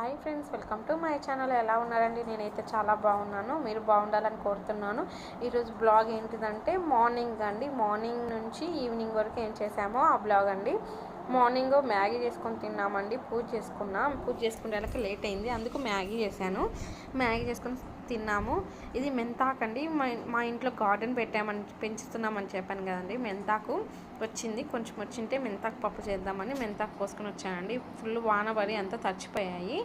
Hi friends, welcome to my channel. ఎలా ఉన్నారండి? నేనైతే చాలా బాగున్నాను. మీరు బాగుండాలని కోరుతున్నాను. ఈరోజు బ్లాగ్ ఏంటిదంటే మార్నింగ్ నుంచి ఈవినింగ్ వరకు ఏం చేసామో ఆ బ్లాగ్ అండి. మార్నింగ్ మ్యాగీ చేసుకొని తిన్నామండి. పూజ చేసుకునేళ్ళకి లేట్ అయింది, అందుకు మ్యాగీ చేశాను. మ్యాగీ చేసుకొని తిన్నాము. ఇది మెంతాకండి. మా ఇంట్లో గార్డెన్ పెంచుతున్నామని చెప్పాను కదండి. మెంతాకు కొంచెం వచ్చింటే మెంతాకు పప్పు చేద్దామని మెంతాకు పోసుకొని వచ్చానండి. ఫుల్ వాన పడి అంతా తడిచిపోయాయి.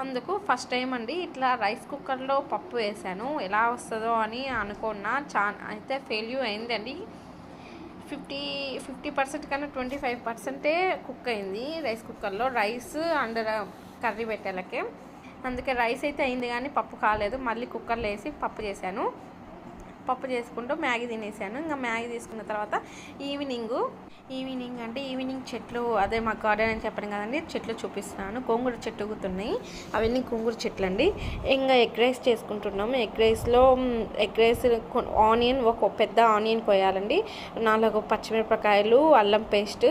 అందుకు ఫస్ట్ టైం అండి ఇట్లా రైస్ కుక్కర్లో పప్పు వేసాను. ఎలా వస్తుందో అని అనుకున్నా. అయితే ఫెయిల్యూర్ అయిందండి. 50% కన్నా 25% కుక్ అయింది రైస్ కుక్కర్లో. రైస్ అండ్ కర్రీ పెట్టేలకే. అందుకే రైస్ అయితే అయింది కానీ పప్పు కాలేదు. మళ్ళీ కుక్కర్లో వేసి పప్పు చేసుకుంటూ మ్యాగీ తినేసాను. ఇంకా మ్యాగీ తీసుకున్న తర్వాత ఈవినింగ్ చెట్లు, అదే మా గార్డెన్ అని చెప్పాను కదండి, చెట్లు చూపిస్తున్నాను. గోంగూర చెట్టు ఎగుతున్నాయి, అవన్నీ గోంగూర చెట్లు అండి. ఇంకా ఎగ్ రైస్ చేసుకుంటున్నాము. ఎగ్ రైస్ ఆనియన్, ఒక పెద్ద ఆనియన్ కోయాలండి. 4 పచ్చిమిరపకాయలు, అల్లం పేస్ట్,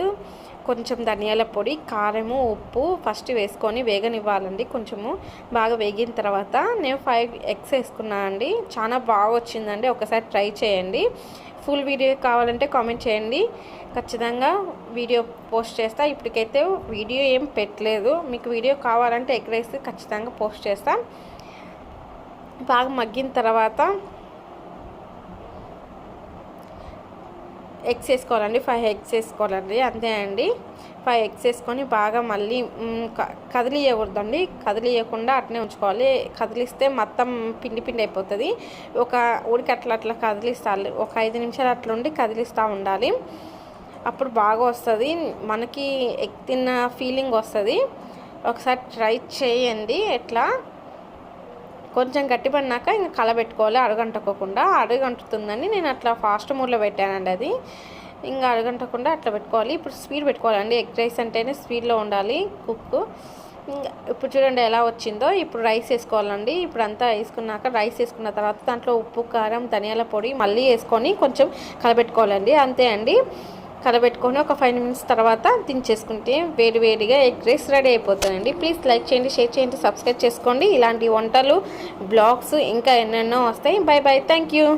కొంచెం ధనియాల పొడి, కారము, ఉప్పు ఫస్ట్ వేసుకొని వేగనివ్వాలండి. కొంచెము బాగా వేగిన తర్వాత నేను 5 ఎగ్స్ వేసుకున్నాను అండి. చాలా బాగా వచ్చిందండి. ఒకసారి ట్రై చేయండి. ఫుల్ వీడియో కావాలంటే కామెంట్ చేయండి, ఖచ్చితంగా వీడియో పోస్ట్ చేస్తా. ఇప్పటికైతే వీడియో ఏం పెట్టలేదు. మీకు వీడియో కావాలంటే ఎగ్ రైస్ ఖచ్చితంగా పోస్ట్ చేస్తా. బాగా మగ్గిన తర్వాత ఎగ్స్ వేసుకోవాలండి. 5 ఎగ్స్ వేసుకోవాలండి, అంతే అండి. 5 ఎగ్స్ వేసుకొని బాగా మళ్ళీ కదిలియకూడదండి. కదిలియకుండా అట్నే ఉంచుకోవాలి. కదిలిస్తే మొత్తం పిండి అయిపోతుంది. ఒక ఉడికి అట్లా కదిలిస్తాలి. ఒక 5 నిమిషాలు అట్లా ఉండి కదిలిస్తూ ఉండాలి. అప్పుడు బాగా వస్తుంది, మనకి ఎగ్ తిన్న ఫీలింగ్ వస్తుంది. ఒకసారి ట్రై చేయండి. ఎట్లా కొంచెం గట్టిపడినాక ఇంకా కలబెట్టుకోవాలి, అడుగంటుకోకుండా. అడుగంటుతుందని నేను అట్లా ఫాస్ట్ మోడ్లో పెట్టానండి. అది ఇంకా అడుగంటకుండా అట్లా పెట్టుకోవాలి. ఇప్పుడు స్పీడ్ పెట్టుకోవాలండి. ఎగ్ రైస్ అంటేనే స్పీడ్లో ఉండాలి కుక్. ఇప్పుడు చూడండి ఎలా వచ్చిందో. ఇప్పుడు రైస్ వేసుకోవాలండి. ఇప్పుడు అంతా రైస్ వేసుకున్న తర్వాత దాంట్లో ఉప్పు, కారం, ధనియాల పొడి మళ్ళీ వేసుకొని కొంచెం కలబెట్టుకోవాలండి, అంతే అండి. కలబెట్టుకొని ఒక 5 నిమిషాల తర్వాత దించేసుకుంటే వేడిగా ఎగ్ రైస్ రెడీ అయిపోతుందండి. ప్లీజ్ లైక్ చేయండి, షేర్ చేయండి, సబ్స్క్రైబ్ చేసుకోండి. ఇలాంటి వంటలు, బ్లాగ్స్ ఇంకా ఎన్నెన్నో వస్తాయి. Bye thank you.